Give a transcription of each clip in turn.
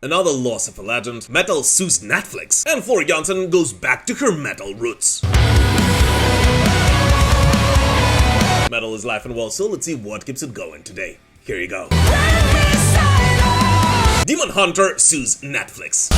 Another loss of a legend, metal sues Netflix, and Floor Jansen goes back to her metal roots. Metal is life and well, so let's see what keeps it going today. Here you go. Demon Hunter sues Netflix.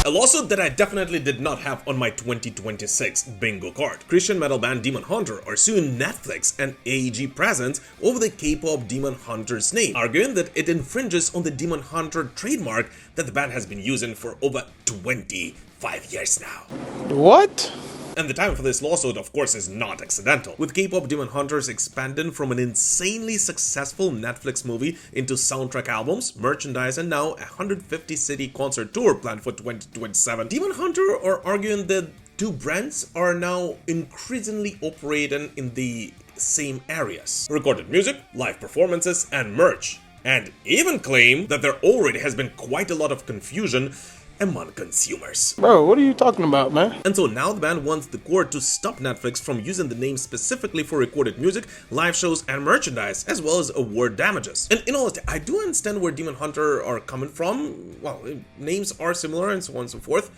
A lawsuit that I definitely did not have on my 2026 bingo card. Christian metal band Demon Hunter are suing Netflix and AEG Presents over the K-pop Demon Hunter's name, arguing that it infringes on the Demon Hunter trademark that the band has been using for over 25 years now. What? And the time for this lawsuit, of course, is not accidental, with K-pop Demon Hunters expanding from an insanely successful Netflix movie into soundtrack albums, merchandise, and now a 150-city concert tour planned for 2027. Demon Hunter are arguing that two brands are now increasingly operating in the same areas: recorded music, live performances, and merch, and even claim that there already has been quite a lot of confusion among consumers. Bro, what are you talking about, man? And so now the band wants the court to stop Netflix from using the name specifically for recorded music, live shows, and merchandise, as well as award damages. And in all honesty, I do understand where Demon Hunter are coming from. Well, names are similar and so on and so forth.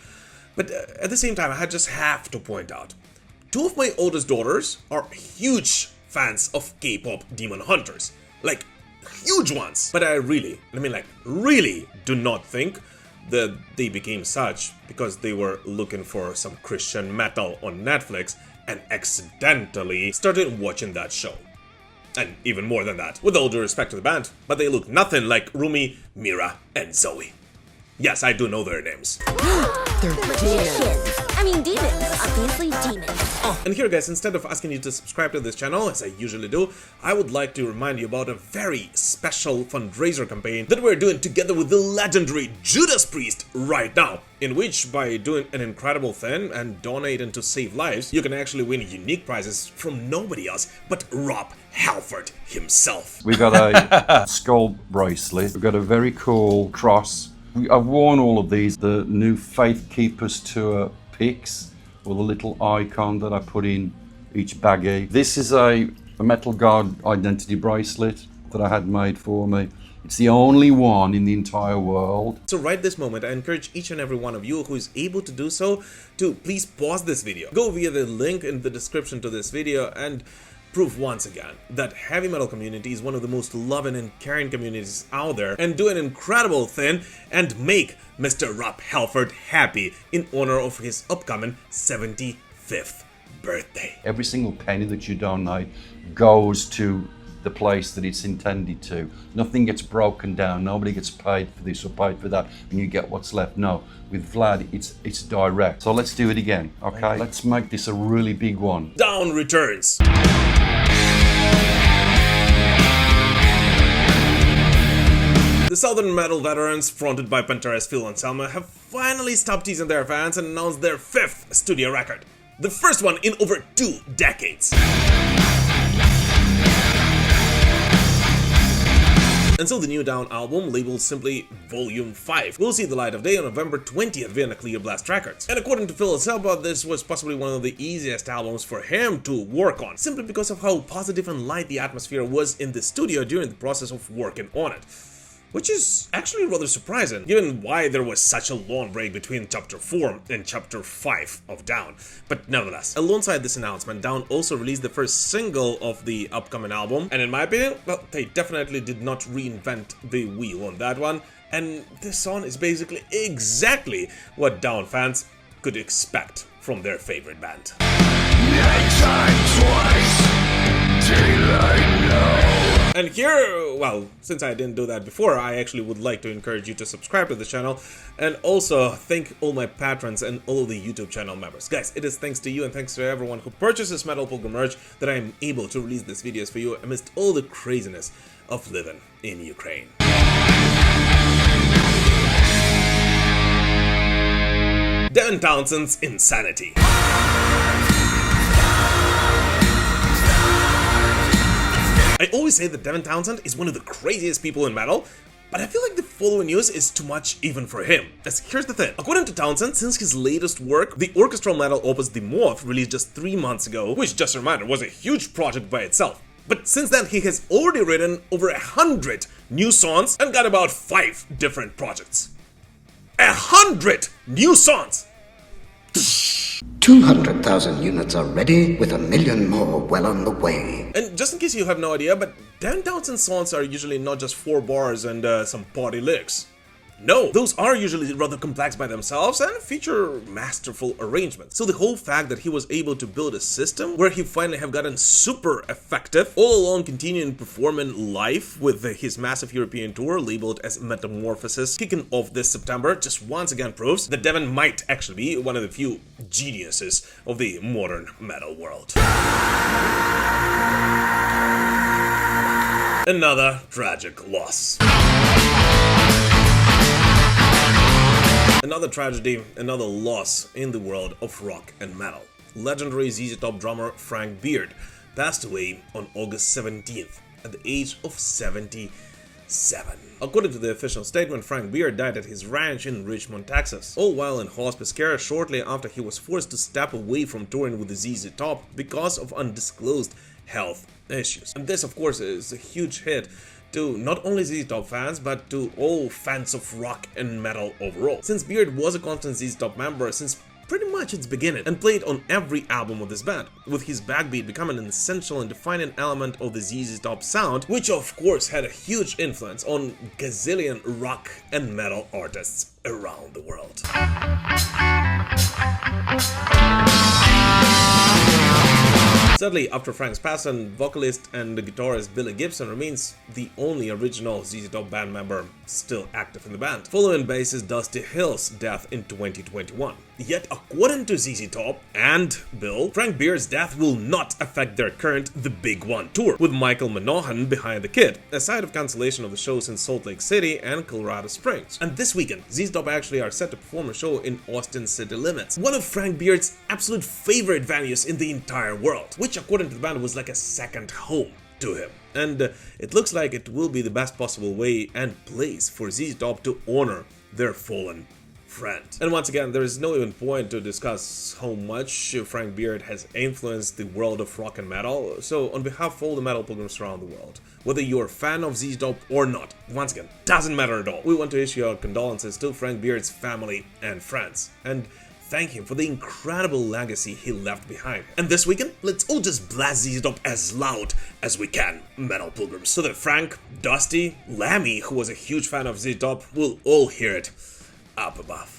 But at the same time, I just have to point out, two of my oldest daughters are huge fans of K-pop Demon Hunters. Like, huge ones. But I really do not think that they became such because they were looking for some Christian metal on Netflix and accidentally started watching that show. And even more than that, with all due respect to the band, but they look nothing like Rumi, Mira, and Zoe. Yes, I do know their names. They're demons. I mean demons, obviously demons. And here guys, instead of asking you to subscribe to this channel, as I usually do, I would like to remind you about a very special fundraiser campaign that we're doing together with the legendary Judas Priest right now, in which by doing an incredible thing and donating to save lives, you can actually win unique prizes from nobody else but Rob Halford himself. We got a skull bracelet, we got a very cool cross. I've worn all of these, the new Faith Keepers Tour pics, or the little icon that I put in each baggie. This is a Metal God identity bracelet that I had made for me. It's the only one in the entire world. So right this moment, I encourage each and every one of you who is able to do so to please pause this video. Go via the link in the description to this video and prove once again that heavy metal community is one of the most loving and caring communities out there, and do an incredible thing and make Mr. Rob Halford happy in honor of his upcoming 75th birthday. Every single penny that you donate goes to the place that it's intended to. Nothing gets broken down, nobody gets paid for this or paid for that, and you get what's left. No, with Vlad, it's direct. So let's do it again, okay? Let's make this a really big one. Down returns. The Southern metal veterans, fronted by Pantera's Phil Anselmo, have finally stopped teasing their fans and announced their 5th studio record. The first one in over 2 decades. And so the new Down album, labeled simply Volume 5, will see the light of day on November 20th via Clear Blast Records. And according to Phil Anselmo, this was possibly one of the easiest albums for him to work on, simply because of how positive and light the atmosphere was in the studio during the process of working on it. Which is actually rather surprising, given why there was such a long break between Chapter 4 and Chapter 5 of Down. But nevertheless, alongside this announcement, Down also released the first single of the upcoming album, and in my opinion, well, they definitely did not reinvent the wheel on that one, and this song is basically exactly what Down fans could expect from their favorite band. And here, well, since I didn't do that before, I actually would like to encourage you to subscribe to the channel, and also thank all my patrons and all of the YouTube channel members. Guys, it is thanks to you and thanks to everyone who purchases Metal Pilgrim merch that I am able to release these videos for you amidst all the craziness of living in Ukraine. Devin Townsend's Insanity. I always say that Devin Townsend is one of the craziest people in metal, but I feel like the following news is too much even for him. As here's the thing, according to Townsend, since his latest work, the orchestral metal opus The Moth, released just 3 months ago, which, just a reminder, was a huge project by itself, but since then he has already written over 100 new songs and got about 5 different projects. 100 new songs! 200,000 units are ready, with 1 million more well on the way. And just in case you have no idea, but Devin Townsend songs are usually not just 4 bars and some party licks. No, those are usually rather complex by themselves and feature masterful arrangements. So the whole fact that he was able to build a system where he finally have gotten super effective, all along continuing performing live with his massive European tour labeled as Metamorphosis, kicking off this September, just once again proves that Devin might actually be one of the few geniuses of the modern metal world. Another tragic loss. Another tragedy, another loss in the world of rock and metal. Legendary ZZ Top drummer Frank Beard passed away on August 17th at the age of 77. According to the official statement, Frank Beard died at his ranch in Richmond, Texas, all while in hospice care shortly after he was forced to step away from touring with the ZZ Top because of undisclosed health issues. And this, of course, is a huge hit to not only ZZ Top fans, but to all fans of rock and metal overall, since Beard was a constant ZZ Top member since pretty much its beginning and played on every album of this band, with his backbeat becoming an essential and defining element of the ZZ Top sound, which of course had a huge influence on gazillion rock and metal artists around the world. Sadly, after Frank's passing, vocalist and guitarist Billy Gibson remains the only original ZZ Top band member still active in the band, following bassist Dusty Hill's death in 2021. Yet, according to ZZ Top and Bill, Frank Beard's death will not affect their current The Big One tour, with Michael Minohan behind the kit, aside of cancellation of the shows in Salt Lake City and Colorado Springs. And this weekend, ZZ Top actually are set to perform a show in Austin City Limits, one of Frank Beard's absolute favorite venues in the entire world, which according to the band was like a second home to him. And it looks like it will be the best possible way and place for ZZ Top to honor their fallen friend. And once again, there is no even point to discuss how much Frank Beard has influenced the world of rock and metal. So on behalf of all the metal pilgrims around the world, whether you're a fan of ZZ Top or not, once again, doesn't matter at all, we want to issue our condolences to Frank Beard's family and friends, and thank him for the incredible legacy he left behind. And this weekend, let's all just blast ZZ Top as loud as we can, metal pilgrims, so that Frank, Dusty, Lemmy, who was a huge fan of ZZ Top, will all hear it up above.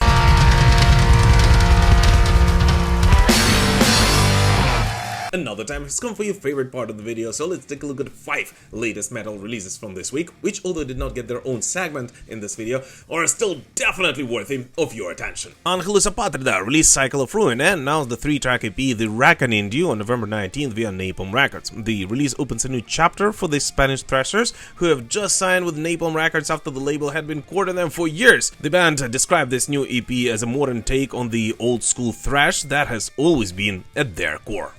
Another time has come for your favorite part of the video, so let's take a look at the 5 latest metal releases from this week, which although did not get their own segment in this video, are still definitely worthy of your attention. Angelus Apatrida released Cycle of Ruin and announced the 3-track EP The Reckoning due on November 19th via Napalm Records. The release opens a new chapter for the Spanish thrashers, who have just signed with Napalm Records after the label had been courting them for years. The band described this new EP as a modern take on the old school thrash that has always been at their core.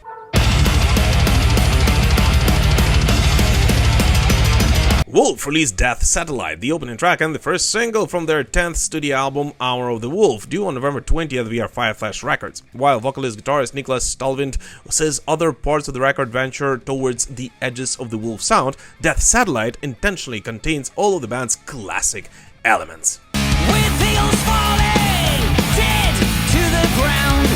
Wolf released Death Satellite, the opening track and the first single from their 10th studio album Hour of the Wolf, due on November 20th via Fireflash Records, while vocalist guitarist Niklas Stalvind says other parts of the record venture towards the edges of the Wolf sound. Death Satellite intentionally contains all of the band's classic elements. With eagles falling dead to the ground.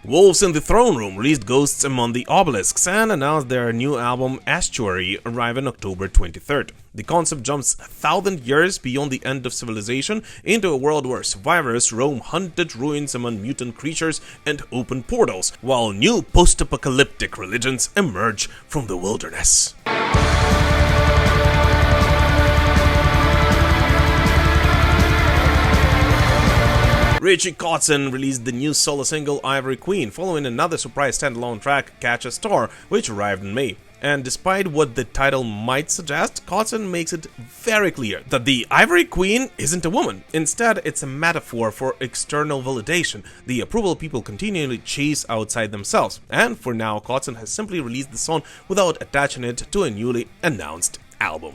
Wolves in the Throne Room released Ghosts Among the Obelisks and announced their new album Estuary, arriving October 23rd. The concept jumps 1,000 years beyond the end of civilization into a world where survivors roam haunted ruins among mutant creatures and open portals, while new post-apocalyptic religions emerge from the wilderness. Richie Kotzen released the new solo single Ivory Queen, following another surprise standalone track, Catch a Star, which arrived in May. And despite what the title might suggest, Kotzen makes it very clear that the Ivory Queen isn't a woman. Instead, it's a metaphor for external validation, the approval people continually chase outside themselves. And for now, Kotzen has simply released the song without attaching it to a newly announced album.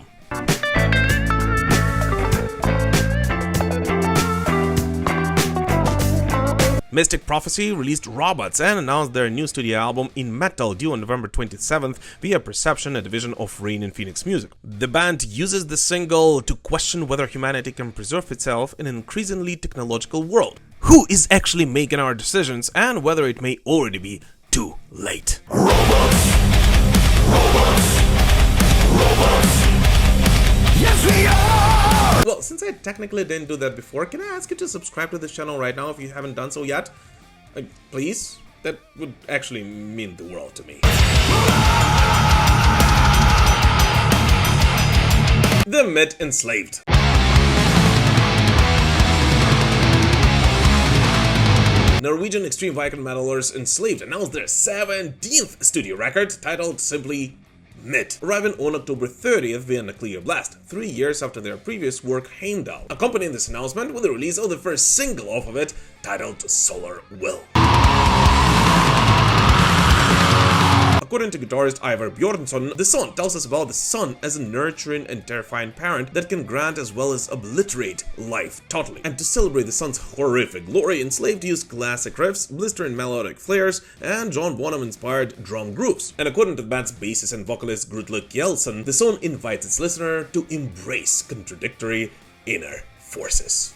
Mystic Prophecy released Robots and announced their new studio album In Metal, due on November 27th via Perception, a division of Rain and Phoenix Music. The band uses the single to question whether humanity can preserve itself in an increasingly technological world. Who is actually making our decisions, and whether it may already be too late. Robots! Yes, we are! Well, since I technically didn't do that before, can I ask you to subscribe to this channel right now if you haven't done so yet? Please? That would actually mean the world to me. The Mid Enslaved. Norwegian extreme Viking metalers Enslaved announced their 17th studio record, titled simply Mid, arriving on October 30th via Nuclear Blast, 3 years after their previous work Heimdall, accompanying this announcement with the release of the first single off of it, titled Solar Will. According to guitarist Ivar Bjornsson, the song tells us about the sun as a nurturing and terrifying parent that can grant as well as obliterate life totally. And to celebrate the sun's horrific glory, Enslaved used classic riffs, blistering melodic flares, and John Bonham-inspired drum grooves. And according to the band's bassist and vocalist Grutle Kjelsen, the song invites its listener to embrace contradictory inner forces.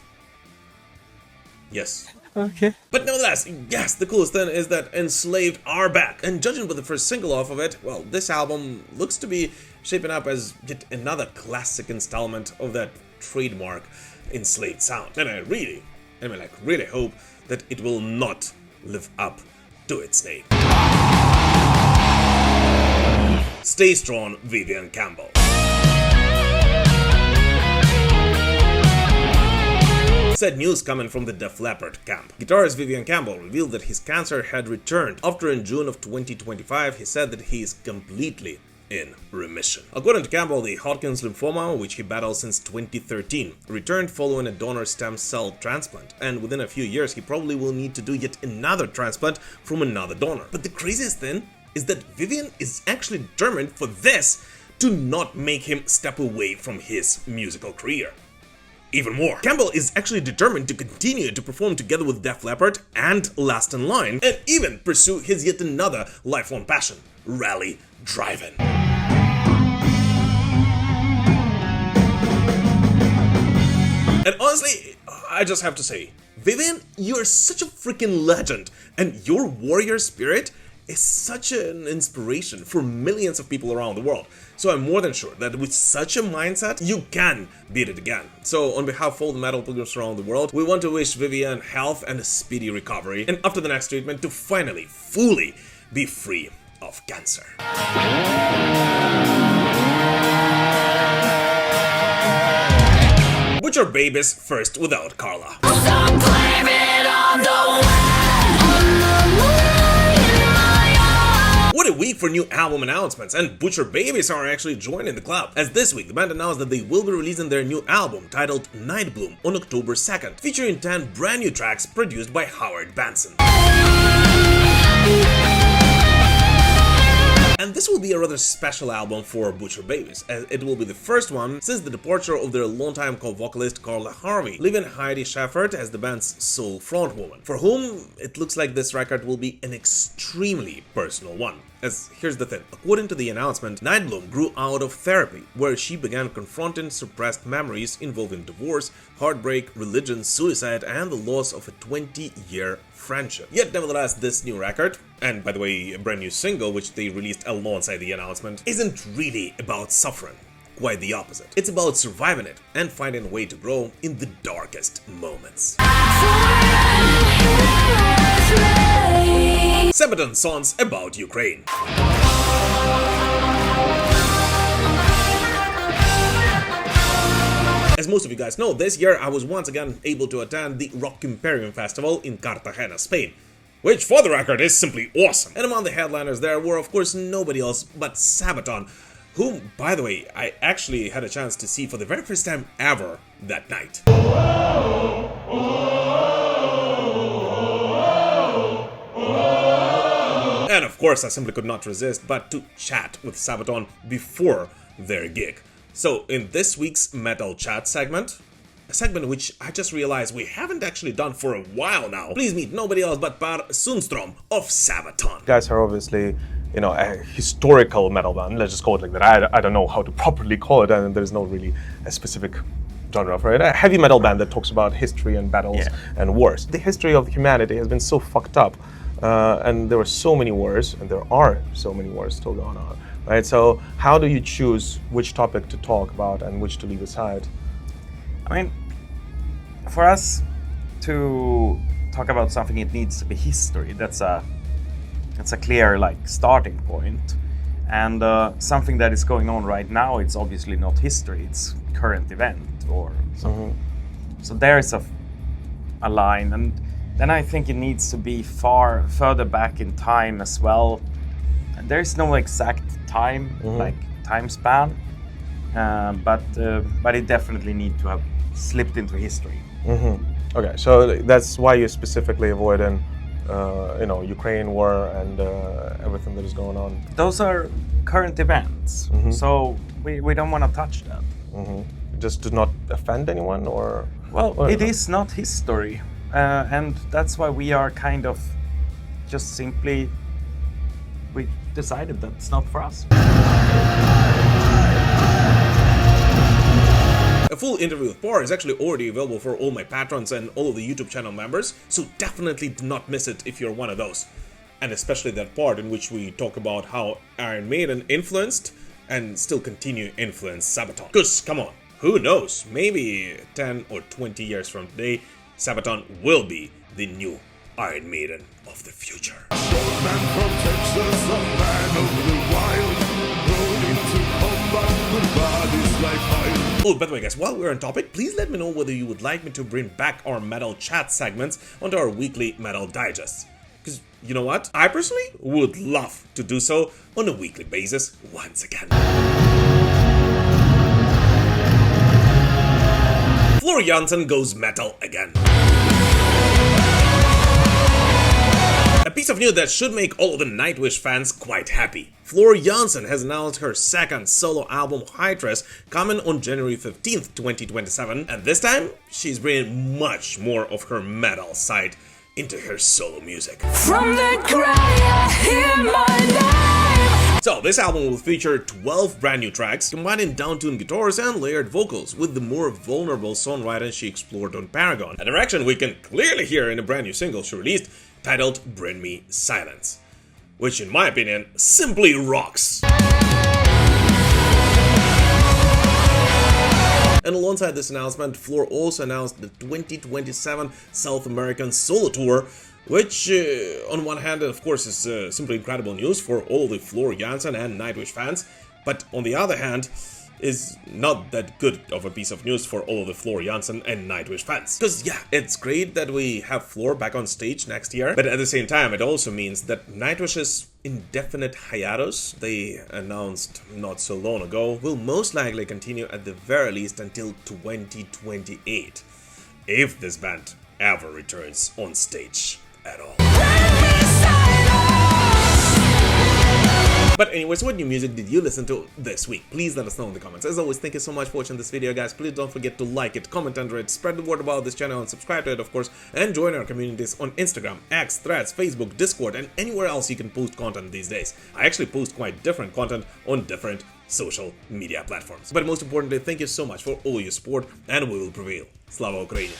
Yes. Okay. But nevertheless, yes, the coolest thing is that Enslaved are back, and judging by the first single off of it, well, this album looks to be shaping up as yet another classic installment of that trademark Enslaved sound. And I really hope that it will not live up to its name. Stay strong, Vivian Campbell. Sad news coming from the Def Leppard camp. Guitarist Vivian Campbell revealed that his cancer had returned. After in June of 2025, he said that he is completely in remission. According to Campbell, the Hodgkin's lymphoma, which he battled since 2013, returned following a donor stem cell transplant, and within a few years he probably will need to do yet another transplant from another donor. But the craziest thing is that Vivian is actually determined for this to not make him step away from his musical career. Even more, Campbell is actually determined to continue to perform together with Def Leppard and Last in Line, and even pursue his yet another lifelong passion, rally driving. And honestly, I just have to say, Vivian, you're such a freaking legend, and your warrior spirit is such an inspiration for millions of people around the world. So I'm more than sure that with such a mindset, you can beat it again. So on behalf of all the metal pilgrims around the world, we want to wish Vivian health and a speedy recovery, and after the next treatment to finally, fully be free of cancer. Butcher Babies first without Carla. Some claim it on the way. What a week for new album announcements, and Butcher Babies are actually joining the club, as this week the band announced that they will be releasing their new album titled Nightbloom on October 2nd, featuring 10 brand new tracks produced by Howard Benson. And this will be a rather special album for Butcher Babies, as it will be the first one since the departure of their longtime co-vocalist Carla Harvey, leaving Heidi Sheffert as the band's sole frontwoman, for whom it looks like this record will be an extremely personal one. As here's the thing, according to the announcement, Nightbloom grew out of therapy, where she began confronting suppressed memories involving divorce, heartbreak, religion, suicide, and the loss of a 20-year friendship. Yet nevertheless, this new record, and by the way, a brand new single which they released alongside the announcement, isn't really about suffering. Quite the opposite. It's about surviving it and finding a way to grow in the darkest moments. Sabaton songs about Ukraine. As most of you guys know, this year I was once again able to attend the Rock Imperium festival in Cartagena, Spain, which for the record is simply awesome. And among the headliners there were of course nobody else but Sabaton, whom, by the way, I actually had a chance to see for the very first time ever that night. And of course I simply could not resist but to chat with Sabaton before their gig. So in this week's Metal Chat segment, a segment which I just realized we haven't actually done for a while now. Please meet nobody else but Per Sundström of Sabaton. You guys are obviously, you know, a historical metal band. Let's just call it like that. I don't know how to properly call it, and there's no really a specific genre for it. A heavy metal band that talks about history and battles and wars. The history of humanity has been so fucked up, and there were so many wars, and there are so many wars still going on, right? So how do you choose which topic to talk about and which to leave aside? I mean, for us to talk about something, it needs to be history. That's a clear starting point. And something that is going on right now, it's obviously not history, it's current event or something. So there is a line, and then I think it needs to be further back in time as well. And there is no exact time, time span, but it definitely needs to have slipped into history. Okay, so that's why you're specifically avoiding Ukraine war and everything that is going on. Those are current events, so we don't want to touch that. Just to not offend anyone, or? Well, it is not history, and that's why we are kind of just simply, we decided that it's not for us. A full interview with Per is actually already available for all my patrons and all of the YouTube channel members, so definitely do not miss it if you're one of those. And especially that part in which we talk about how Iron Maiden influenced and still continue to influence Sabaton. Cause come on, who knows, maybe 10 or 20 years from today, Sabaton will be the new Iron Maiden of the future. Oh, by the way guys, while we're on topic, please let me know whether you would like me to bring back our metal chat segments onto our weekly metal digests. Because you know what? I personally would love to do so on a weekly basis once again. Floor Jansen goes metal again. A piece of news that should make all of the Nightwish fans quite happy. Floor Jansen has announced her second solo album, Hydra's, coming on January 15th, 2027, and this time, she's bringing much more of her metal side into her solo music. From the cry, I hear my name. So, this album will feature 12 brand new tracks, combining down-tuned guitars and layered vocals with the more vulnerable songwriting she explored on Paragon, a direction we can clearly hear in a brand new single she released, titled Bring Me Silence, which in my opinion simply rocks. And alongside this announcement, Floor also announced the 2027 South American solo tour, which on one hand of course is simply incredible news for all the Floor Jansen and Nightwish fans, but on the other hand is not that good of a piece of news for all of the Floor Jansen and Nightwish fans. Because yeah, it's great that we have Floor back on stage next year, but at the same time it also means that Nightwish's indefinite hiatus, they announced not so long ago, will most likely continue at the very least until 2028, if this band ever returns on stage at all. But anyways, what new music did you listen to this week? Please let us know in the comments. As always, thank you so much for watching this video, guys. Please don't forget to like it, comment under it, spread the word about this channel, and subscribe to it, of course, and join our communities on Instagram, X, Threads, Facebook, Discord, and anywhere else you can post content these days. I actually post quite different content on different social media platforms. But most importantly, thank you so much for all your support, and we will prevail. Slava Ukraini!